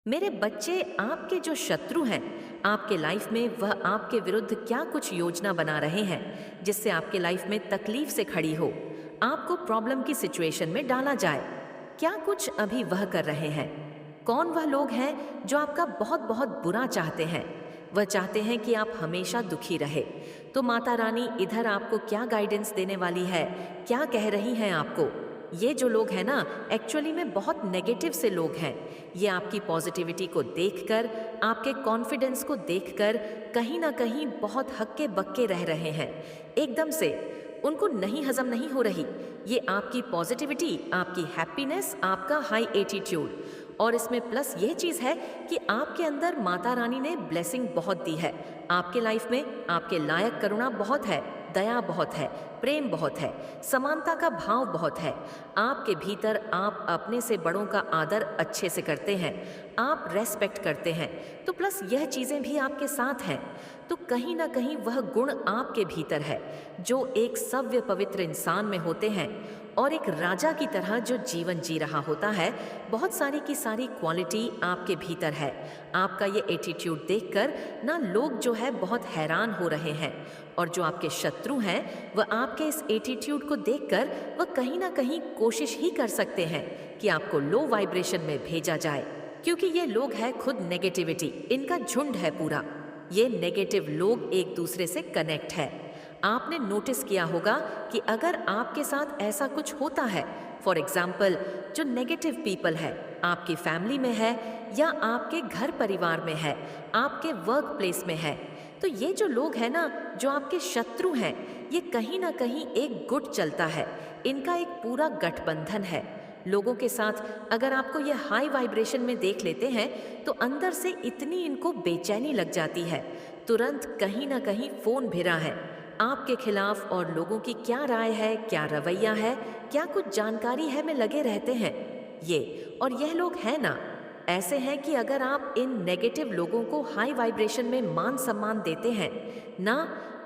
मेरे बच्चे आपके जो शत्रु हैं, आपके लाइफ में वह आपके विरुद्ध क्या कुछ योजना बना रहे हैं जिससे आपके लाइफ में तकलीफ से खड़ी हो, आपको प्रॉब्लम की सिचुएशन में डाला जाए। क्या कुछ अभी वह कर रहे हैं? कौन वह लोग हैं जो आपका बहुत बहुत बुरा चाहते हैं? वह चाहते हैं कि आप हमेशा दुखी रहे। तो माता रानी इधर आपको क्या गाइडेंस देने वाली है, क्या कह रही हैं आपको? ये जो लोग हैं ना, एक्चुअली में बहुत नेगेटिव से लोग हैं। ये आपकी पॉजिटिविटी को देखकर, आपके कॉन्फिडेंस को देखकर कहीं ना कहीं बहुत हक्के बक्के रह रहे हैं। एकदम से उनको नहीं हजम नहीं हो रही ये आपकी पॉजिटिविटी, आपकी हैप्पीनेस, आपका हाई एटीट्यूड। और इसमें प्लस ये चीज़ है कि आपके अंदर माता रानी ने ब्लेसिंग बहुत दी है। आपके लाइफ में आपके लायक करुणा बहुत है, दया बहुत है, प्रेम बहुत है, समानता का भाव बहुत है। आपके भीतर आप अपने से बड़ों का आदर अच्छे से करते हैं, आप रेस्पेक्ट करते हैं। तो प्लस यह चीज़ें भी आपके साथ हैं। तो कहीं ना कहीं वह गुण आपके भीतर है जो एक सभ्य पवित्र इंसान में होते हैं और एक राजा की तरह जो जीवन जी रहा होता है। बहुत सारी की सारी क्वालिटी आपके भीतर है। आपका ये एटीट्यूड देखकर ना लोग जो है बहुत हैरान हो रहे हैं, और जो आपके शत्रु हैं वह आपके इस एटीट्यूड को देखकर वह कहीं ना कहीं कोशिश ही कर सकते हैं कि आपको लो वाइब्रेशन में भेजा जाए, क्योंकि ये लोग हैं खुद नेगेटिविटी, इनका झुंड है पूरा। ये नेगेटिव लोग एक दूसरे से कनेक्ट है। आपने नोटिस किया होगा कि अगर आपके साथ ऐसा कुछ होता है, फॉर एग्जाम्पल जो नेगेटिव पीपल है आपकी फैमिली में है या आपके घर परिवार में है, आपके वर्क प्लेस में है, तो ये जो लोग हैं ना, जो आपके शत्रु हैं, ये कहीं ना कहीं एक गुट चलता है, इनका एक पूरा गठबंधन है। लोगों के साथ अगर आपको ये हाई वाइब्रेशन में देख लेते हैं तो अंदर से इतनी इनको बेचैनी लग जाती है, तुरंत कहीं ना कहीं फोन भिरा है आपके खिलाफ, और लोगों की क्या राय है, क्या रवैया है, क्या कुछ जानकारी है में लगे रहते हैं ये। और यह लोग हैं ना, ऐसे हैं कि अगर आप इन नेगेटिव लोगों को हाई वाइब्रेशन में मान सम्मान देते हैं ना,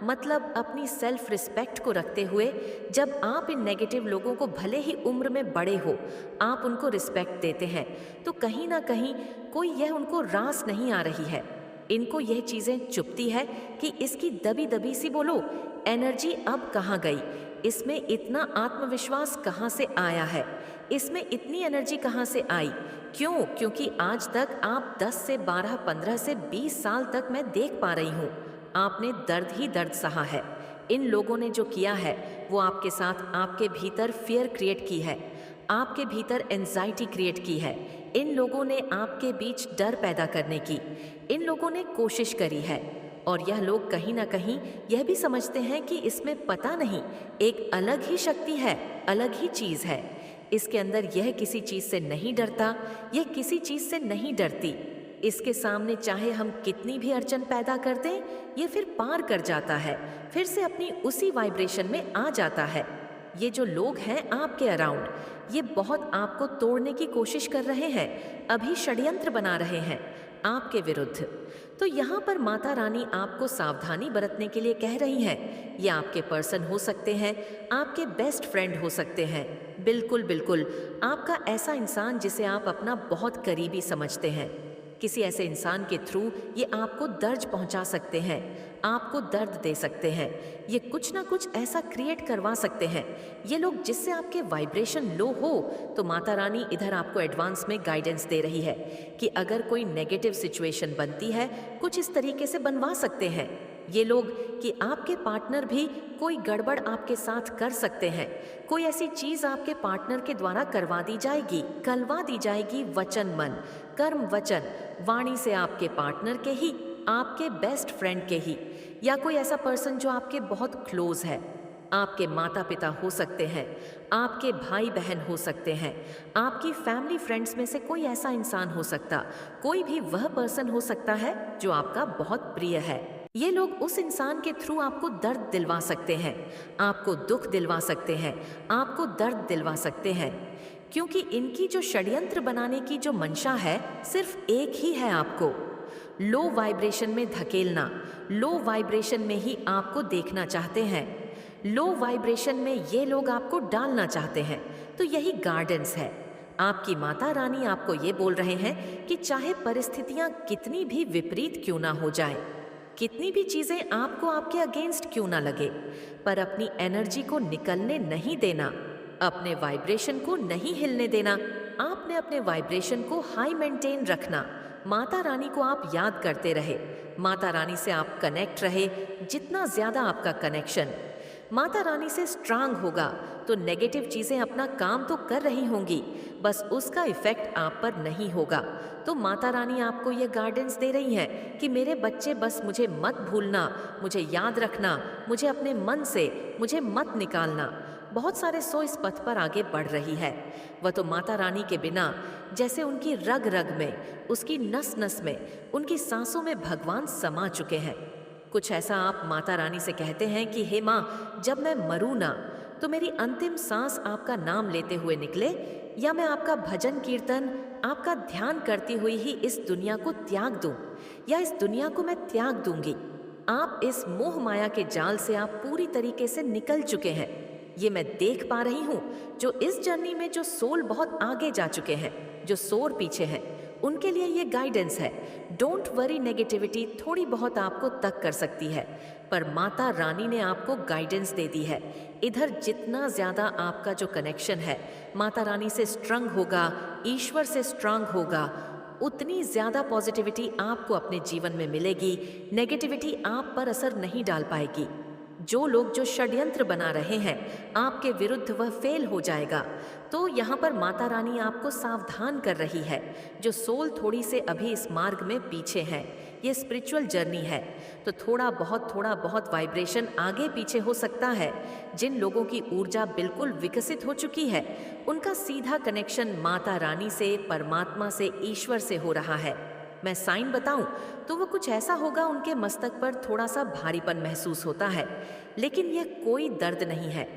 मतलब अपनी सेल्फ रिस्पेक्ट को रखते हुए, जब आप इन नेगेटिव लोगों को भले ही उम्र में बड़े हो आप उनको रिस्पेक्ट देते हैं, तो कहीं ना कहीं कोई यह उनको रास नहीं आ रही है। इनको यह चीज़ें चुभती है कि इसकी दबी दबी सी बोलो एनर्जी अब कहाँ गई, इसमें इतना आत्मविश्वास कहाँ से आया है, इसमें इतनी एनर्जी कहाँ से आई। क्यों? क्योंकि आज तक आप 10 से 12, 15 से 20 साल तक मैं देख पा रही हूँ आपने दर्द ही दर्द सहा है। इन लोगों ने जो किया है वो आपके साथ आपके भीतर फियर क्रिएट की है, आपके भीतर एंजाइटी क्रिएट की है। इन लोगों ने आपके बीच डर पैदा करने की, इन लोगों ने कोशिश करी है। और यह लोग कहीं ना कहीं यह भी समझते हैं कि इसमें पता नहीं एक अलग ही शक्ति है, अलग ही चीज़ है, इसके अंदर यह किसी चीज़ से नहीं डरता, यह किसी चीज़ से नहीं डरती। इसके सामने चाहे हम कितनी भी अड़चन पैदा कर दें, ये फिर पार कर जाता है, फिर से अपनी उसी वाइब्रेशन में आ जाता है। ये जो लोग हैं आपके अराउंड, ये बहुत आपको तोड़ने की कोशिश कर रहे हैं, अभी षड्यंत्र बना रहे हैं आपके विरुद्ध। तो यहाँ पर माता रानी आपको सावधानी बरतने के लिए कह रही हैं। ये आपके पर्सन हो सकते हैं, आपके बेस्ट फ्रेंड हो सकते हैं, बिल्कुल बिल्कुल आपका ऐसा इंसान जिसे आप अपना बहुत करीबी समझते हैं। किसी ऐसे इंसान के थ्रू ये आपको दर्द पहुंचा सकते हैं, आपको दर्द दे सकते हैं, ये कुछ ना कुछ ऐसा क्रिएट करवा सकते हैं ये लोग जिससे आपके वाइब्रेशन लो हो। तो माता रानी इधर आपको एडवांस में गाइडेंस दे रही है कि अगर कोई नेगेटिव सिचुएशन बनती है, कुछ इस तरीके से बनवा सकते हैं ये लोग कि आपके पार्टनर भी कोई गड़बड़ आपके साथ कर सकते हैं, कोई ऐसी चीज आपके पार्टनर के द्वारा करवा दी जाएगी, करवा दी जाएगी वचन मन कर्म वचन वाणी से, आपके पार्टनर के ही, आपके बेस्ट फ्रेंड के ही, या कोई ऐसा पर्सन जो आपके बहुत क्लोज है। आपके माता पिता हो सकते हैं, आपके भाई बहन हो सकते हैं, आपकी फैमिली फ्रेंड्स में से कोई ऐसा इंसान हो सकता, कोई भी वह पर्सन हो सकता है जो आपका बहुत प्रिय है। ये लोग उस इंसान के थ्रू आपको दर्द दिलवा सकते हैं, आपको दुख दिलवा सकते हैं, आपको दर्द दिलवा सकते हैं, क्योंकि इनकी जो षड्यंत्र बनाने की जो मंशा है सिर्फ एक ही है, आपको लो वाइब्रेशन में धकेलना, लो वाइब्रेशन में ही आपको देखना चाहते हैं, लो वाइब्रेशन में ये लोग आपको डालना चाहते हैं। तो यही गार्डेंस है। आपकी माता रानी आपको ये बोल रहे हैं कि चाहे परिस्थितियां कितनी भी विपरीत क्यों ना हो जाए, कितनी भी चीजें आपको आपके अगेंस्ट क्यों ना लगे, पर अपनी एनर्जी को निकलने नहीं देना, अपने वाइब्रेशन को नहीं हिलने देना। आपने अपने वाइब्रेशन को हाई मेंटेन रखना। माता रानी को आप याद करते रहे, माता रानी से आप कनेक्ट रहे। जितना ज्यादा आपका कनेक्शन माता रानी से स्ट्रांग होगा तो नेगेटिव चीजें अपना काम तो कर रही होंगी, बस उसका इफेक्ट आप पर नहीं होगा। तो माता रानी आपको ये गाइडेंस दे रही है कि मेरे बच्चे, बस मुझे मत भूलना, मुझे याद रखना, मुझे अपने मन से मुझे मत निकालना। बहुत सारे सो इस पथ पर आगे बढ़ रही है। वह तो माता रानी के बिना जैसे उनकी रग रग में, उसकी नस नस में, उनकी सांसों में भगवान समा चुके हैं। कुछ ऐसा आप माता रानी से कहते हैं कि हे माँ, जब मैं मरूं ना तो मेरी अंतिम सांस आपका नाम लेते हुए निकले, या मैं आपका भजन कीर्तन, आपका ध्यान करती हुई ही इस दुनिया को त्याग दूं, या इस दुनिया को मैं त्याग दूंगी। आप इस मोह माया के जाल से आप पूरी तरीके से निकल चुके हैं। ये मैं देख पा रही हूँ। जो इस जर्नी में जो सोल बहुत आगे जा चुके हैं, जो सोर पीछे हैं, उनके लिए ये गाइडेंस है। डोंट वरी, नेगेटिविटी थोड़ी बहुत आपको तक कर सकती है, पर माता रानी ने आपको गाइडेंस दे दी है। इधर जितना ज्यादा आपका जो कनेक्शन है माता रानी से स्ट्रंग होगा, ईश्वर से स्ट्रांग होगा, उतनी ज्यादा पॉजिटिविटी आपको अपने जीवन में मिलेगी। नेगेटिविटी आप पर असर नहीं डाल पाएगी। जो लोग जो षड्यंत्र बना रहे हैं आपके विरुद्ध, वह फेल हो जाएगा। तो यहाँ पर माता रानी आपको सावधान कर रही है। जो सोल थोड़ी से अभी इस मार्ग में पीछे है, ये स्पिरिचुअल जर्नी है, तो थोड़ा बहुत वाइब्रेशन आगे पीछे हो सकता है। जिन लोगों की ऊर्जा बिल्कुल विकसित हो चुकी है, उनका सीधा कनेक्शन माता रानी से, परमात्मा से, ईश्वर से हो रहा है। मैं साइन बताऊं तो वो कुछ ऐसा होगा, उनके मस्तक पर थोड़ा सा भारीपन महसूस होता है, लेकिन यह कोई दर्द नहीं है।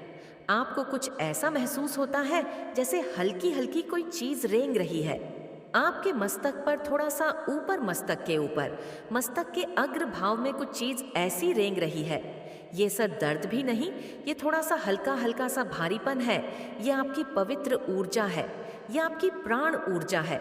आपको कुछ ऐसा महसूस होता है जैसे हल्की हल्की कोई चीज रेंग रही है आपके मस्तक पर, थोड़ा सा ऊपर, मस्तक के ऊपर, मस्तक के अग्र भाव में कुछ चीज ऐसी रेंग रही है। ये सर दर्द भी नहीं, ये थोड़ा सा हल्का हल्का सा भारीपन है। ये आपकी पवित्र ऊर्जा है, ये आपकी प्राण ऊर्जा है।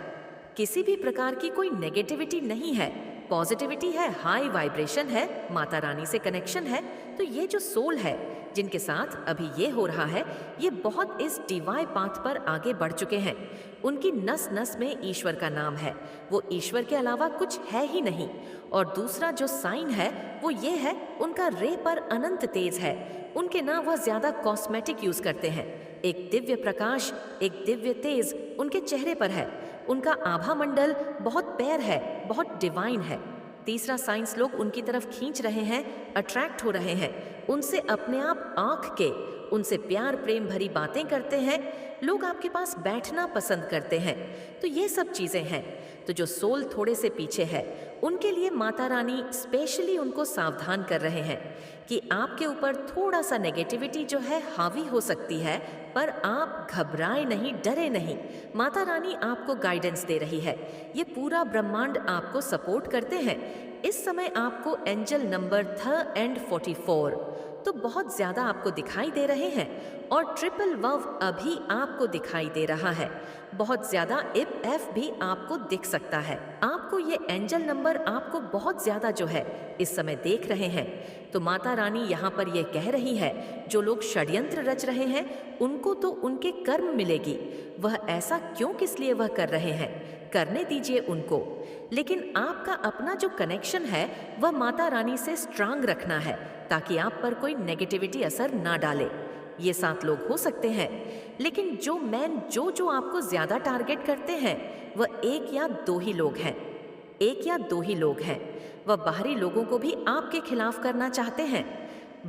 किसी भी प्रकार की कोई नेगेटिविटी नहीं है, पॉजिटिविटी है, हाई वाइब्रेशन है, माता रानी से कनेक्शन है। तो ये जो सोल है जिनके साथ अभी ये हो रहा है, ये बहुत इस डिवाइन पाथ पर आगे बढ़ चुके हैं। उनकी नस नस में ईश्वर का नाम है, वो ईश्वर के अलावा कुछ है ही नहीं। और दूसरा जो साइन है वो ये है, उनका रे पर अनंत तेज है। उनके ना वह ज्यादा कॉस्मेटिक यूज करते हैं। एक दिव्य प्रकाश, एक दिव्य तेज उनके चेहरे पर है। उनका आभा मंडल बहुत पैर है, बहुत डिवाइन है। तीसरा साइंस लोग उनकी तरफ खींच रहे हैं, अट्रैक्ट हो रहे हैं, उनसे अपने आप आंख के, उनसे प्यार प्रेम भरी बातें करते हैं। लोग आपके पास बैठना पसंद करते हैं। तो ये सब चीजें हैं। तो जो सोल थोड़े से पीछे है, उनके लिए माता रानी स्पेशली उनको सावधान कर रहे हैं कि आपके ऊपर थोड़ा सा नेगेटिविटी जो है हावी हो सकती है, पर आप घबराए नहीं, डरे नहीं। माता रानी आपको गाइडेंस दे रही है। ये पूरा ब्रह्मांड आपको सपोर्ट करते हैं। इस समय आपको एंजल नंबर एंड 44 तो बहुत ज्यादा आपको दिखाई दे रहे हैं, और ट्रिपल वव अभी आपको दिखाई दे रहा है। बहुत ज्यादा इप एफ भी आपको दिख सकता है। आपको ये एंजल नंबर आपको बहुत ज्यादा जो है इस समय देख रहे हैं। तो माता रानी यहाँ पर यह कह रही है, जो लोग षड्यंत्र रच रहे हैं उनको तो उनके कर्म मिलेगी। वह ऐसा क्यों, किस लिए वह कर रहे हैं, करने दीजिए उनको। लेकिन आपका अपना जो कनेक्शन है वह माता रानी से स्ट्रांग रखना है, ताकि आप पर कोई नेगेटिविटी असर ना डाले। ये 7 लोग हो सकते हैं, लेकिन जो मैन जो आपको ज्यादा टारगेट करते हैं वह 1 या 2 ही लोग हैं। 1 या 2 ही लोग हैं। वह बाहरी लोगों को भी आपके खिलाफ करना चाहते हैं।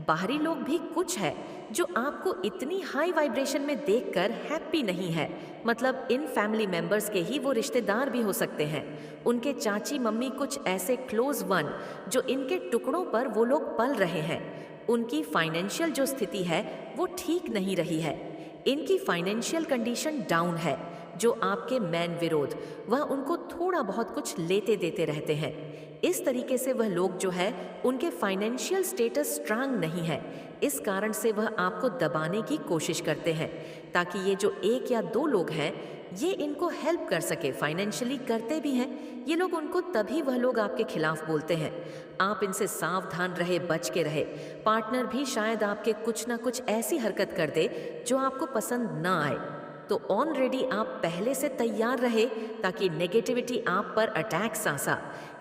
बाहरी लोग भी कुछ है जो आपको इतनी हाई वाइब्रेशन में देखकर हैप्पी नहीं है। मतलब इन फैमिली मेंबर्स के ही वो रिश्तेदार भी हो सकते हैं, उनके चाची मम्मी, कुछ ऐसे क्लोज वन जो इनके टुकड़ों पर वो लोग पल रहे हैं। उनकी फाइनेंशियल जो स्थिति है वो ठीक नहीं रही है। इनकी फाइनेंशियल कंडीशन डाउन है। जो आपके मेन विरोध, वह उनको थोड़ा बहुत कुछ लेते देते रहते हैं। इस तरीके से वह लोग जो है उनके फाइनेंशियल स्टेटस स्ट्रांग नहीं है, इस कारण से वह आपको दबाने की कोशिश करते हैं ताकि ये जो एक या दो लोग हैं ये इनको हेल्प कर सके, फाइनेंशियली करते भी हैं ये लोग उनको, तभी वह लोग आपके खिलाफ बोलते हैं। आप इनसे सावधान रहे, बच के रहे। पार्टनर भी शायद आपके कुछ ना कुछ ऐसी हरकत कर दे जो आपको पसंद ना आए, तो ऑलरेडी आप पहले से तैयार रहे ताकि नेगेटिविटी आप पर अटैक सांसा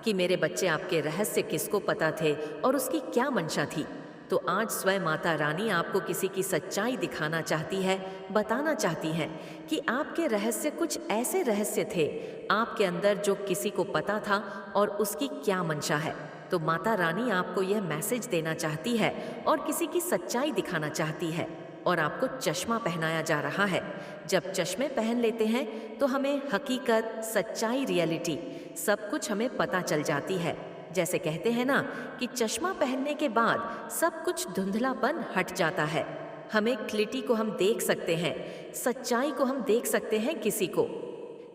कि मेरे बच्चे आपके रहस्य किसको पता थे और उसकी क्या मंशा थी। तो आज स्वयं माता रानी आपको किसी की सच्चाई दिखाना चाहती है, बताना चाहती है कि आपके रहस्य कुछ ऐसे रहस्य थे आपके अंदर जो किसी को पता था और उसकी क्या मंशा है। तो माता रानी आपको यह मैसेज देना चाहती है और किसी की सच्चाई दिखाना चाहती है और आपको चश्मा पहनाया जा रहा है। जब चश्मे पहन लेते हैं तो हमें हकीकत, सच्चाई, रियलिटी सब कुछ हमें पता चल जाती है। जैसे कहते हैं ना कि चश्मा पहनने के बाद सब कुछ धुंधलापन हट जाता है, हमें क्लिटी को हम देख सकते हैं, सच्चाई को हम देख सकते हैं किसी को।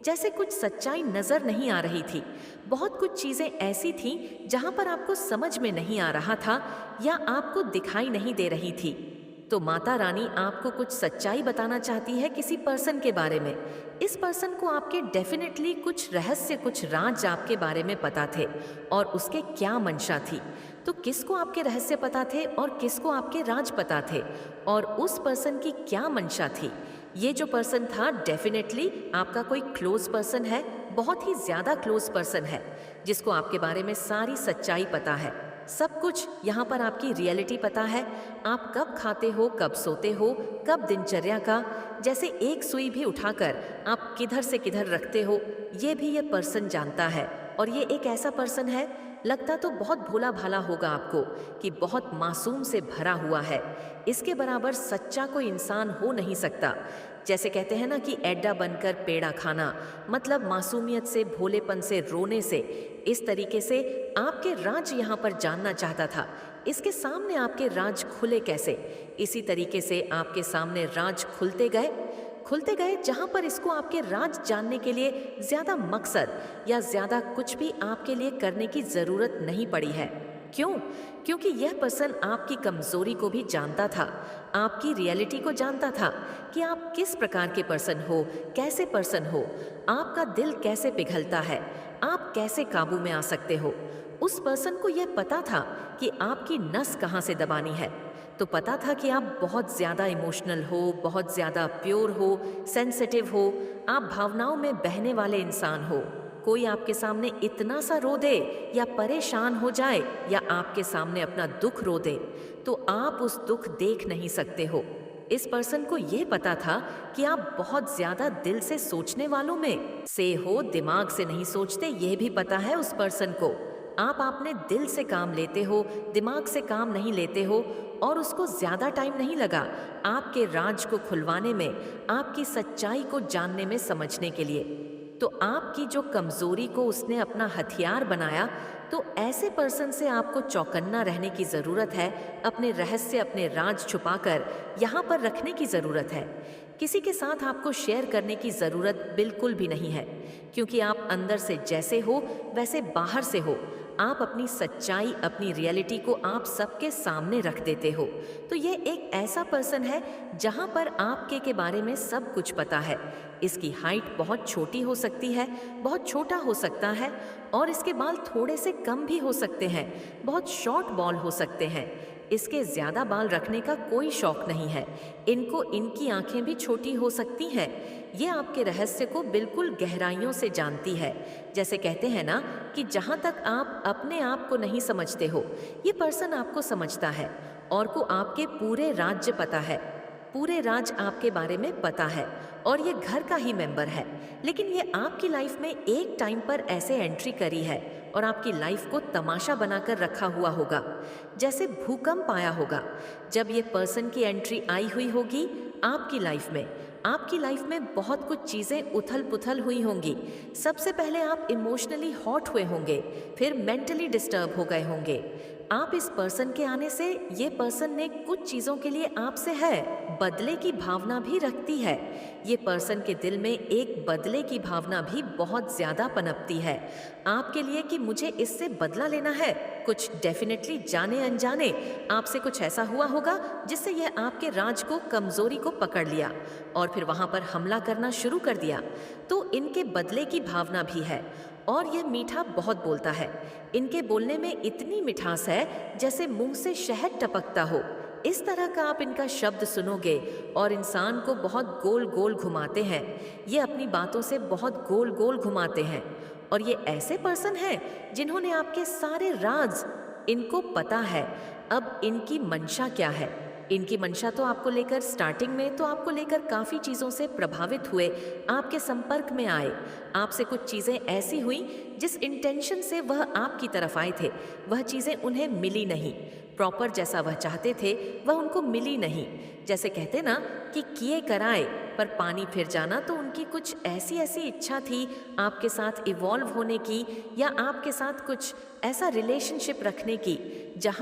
जैसे कुछ सच्चाई नजर नहीं आ रही थी, बहुत कुछ चीजें ऐसी थी जहां पर आपको समझ में नहीं आ रहा था या आपको दिखाई नहीं दे रही थी। तो माता रानी आपको कुछ सच्चाई बताना चाहती है किसी पर्सन के बारे में। इस पर्सन को आपके डेफिनेटली कुछ रहस्य, कुछ राज आपके बारे में पता थे और उसके क्या मंशा थी। तो किसको आपके रहस्य पता थे और किसको आपके राज पता थे और उस पर्सन की क्या मंशा थी। ये जो पर्सन था डेफिनेटली आपका कोई क्लोज पर्सन है, बहुत ही ज्यादा क्लोज पर्सन है जिसको आपके बारे में सारी सच्चाई पता है, सब कुछ यहाँ पर आपकी रियलिटी पता है। आप कब खाते हो, कब सोते हो, कब दिनचर्या का, जैसे एक सुई भी उठाकर आप किधर से किधर रखते हो, ये भी ये पर्सन जानता है। और ये एक ऐसा पर्सन है, लगता तो बहुत भोला भाला होगा आपको कि बहुत मासूम से भरा हुआ है, इसके बराबर सच्चा कोई इंसान हो नहीं सकता। जैसे कहते हैं ना कि एड्डा बनकर पेड़ा खाना, मतलब मासूमियत से, भोलेपन से, रोने से। इस तरीके से आपके राज यहाँ पर जानना चाहता था, इसके सामने आपके राज खुले कैसे। इसी तरीके से आपके सामने राज खुलते गए जहाँ पर इसको आपके राज जानने के लिए ज़्यादा मकसद या ज़्यादा कुछ भी आपके लिए करने की ज़रूरत नहीं पड़ी है। क्यों? क्योंकि यह पर्सन आपकी कमजोरी को भी जानता था, आपकी रियलिटी को जानता था कि आप किस प्रकार के पर्सन हो, कैसे पर्सन हो, आपका दिल कैसे पिघलता है, आप कैसे काबू में आ सकते हो। उस पर्सन को यह पता था कि आपकी नस कहाँ से दबानी है। तो पता था कि आप बहुत ज़्यादा इमोशनल हो, बहुत ज़्यादा प्योर हो, सेंसिटिव हो, आप भावनाओं में बहने वाले इंसान हो। कोई आपके सामने इतना सा रो दे या परेशान हो जाए या आपके सामने अपना दुख रो दे तो आप उस दुख देख नहीं सकते हो। इस पर्सन को यह पता था कि आप बहुत ज्यादा दिल से सोचने वालों में से हो, दिमाग से नहीं सोचते, यह भी पता है उस पर्सन को। आप अपने दिल से काम लेते हो, दिमाग से काम नहीं लेते हो और उसको ज्यादा टाइम नहीं लगा आपके राज को खुलवाने में, आपकी सच्चाई को जानने में, समझने के लिए। तो आपकी जो कमजोरी को उसने अपना हथियार बनाया, तो ऐसे पर्सन से आपको चौकन्ना रहने की ज़रूरत है, अपने रहस्य, अपने राज छुपाकर यहाँ पर रखने की ज़रूरत है। किसी के साथ आपको शेयर करने की ज़रूरत बिल्कुल भी नहीं है, क्योंकि आप अंदर से जैसे हो वैसे बाहर से हो। आप अपनी सच्चाई, अपनी रियलिटी को आप सबके सामने रख देते हो। तो ये एक ऐसा पर्सन है जहाँ पर आपके के बारे में सब कुछ पता है। इसकी हाइट बहुत छोटी हो सकती है, बहुत छोटा हो सकता है और इसके बाल थोड़े से कम भी हो सकते हैं, बहुत शॉर्ट बॉल हो सकते हैं। इसके ज़्यादा बाल रखने का कोई शौक नहीं है। इनको इनकी आंखें भी छोटी हो सकती हैं। ये आपके रहस्य को बिल्कुल गहराइयों से जानती है। जैसे कहते हैं ना कि जहाँ तक आप अपने आप को नहीं समझते हो, ये पर्सन आपको समझता है और को आपके पूरे राज्य पता है, पूरे राज आपके बारे में पता है और ये घर का ही मेंबर है। लेकिन ये आपकी लाइफ में एक टाइम पर ऐसे एंट्री करी है और आपकी लाइफ को तमाशा बनाकर रखा हुआ होगा, जैसे भूकंप आया होगा। जब ये पर्सन की एंट्री आई हुई होगी आपकी लाइफ में, आपकी लाइफ में बहुत कुछ चीज़ें उथल पुथल हुई होंगी। सबसे पहले आप इमोशनली हॉट हुए होंगे, फिर मेंटली डिस्टर्ब हो गए होंगे, आप इस पर्सन के आने से ये पर्सन ने कुछ चीज़ों के लिए आपसे है बदले की भावना भी रखती है। ये पर्सन के दिल में एक बदले की भावना भी बहुत ज़्यादा पनपती है आपके लिए कि मुझे इससे बदला लेना है। कुछ डेफिनेटली जाने अनजाने आपसे कुछ ऐसा हुआ होगा जिससे यह आपके राज को, कमज़ोरी को पकड़ लिया और फिर वहाँ पर हमला करना शुरू कर दिया। तो इनके बदले की भावना भी है और यह मीठा बहुत बोलता है। इनके बोलने में इतनी मिठास है जैसे मुंह से शहद टपकता हो। इस तरह का आप इनका शब्द सुनोगे और इंसान को बहुत गोल गोल घुमाते हैं। ये अपनी बातों से बहुत गोल गोल घुमाते हैं और ये ऐसे पर्सन हैं जिन्होंने आपके सारे राज, इनको पता है अब इनकी मंशा क्या है। इनकी मंशा तो आपको लेकर स्टार्टिंग में तो आपको लेकर काफ़ी चीज़ों से प्रभावित हुए, आपके संपर्क में आए, आपसे कुछ चीज़ें ऐसी हुई जिस इंटेंशन से वह आपकी तरफ आए थे वह चीज़ें उन्हें मिली नहीं। प्रॉपर जैसा वह चाहते थे वह उनको मिली नहीं। जैसे कहते ना कि किए कराए पर पानी फिर जाना, तो उनकी कुछ ऐसी ऐसी इच्छा थी आपके साथ इवॉल्व होने की या आपके साथ कुछ ऐसा रिलेशनशिप रखने की जहाँ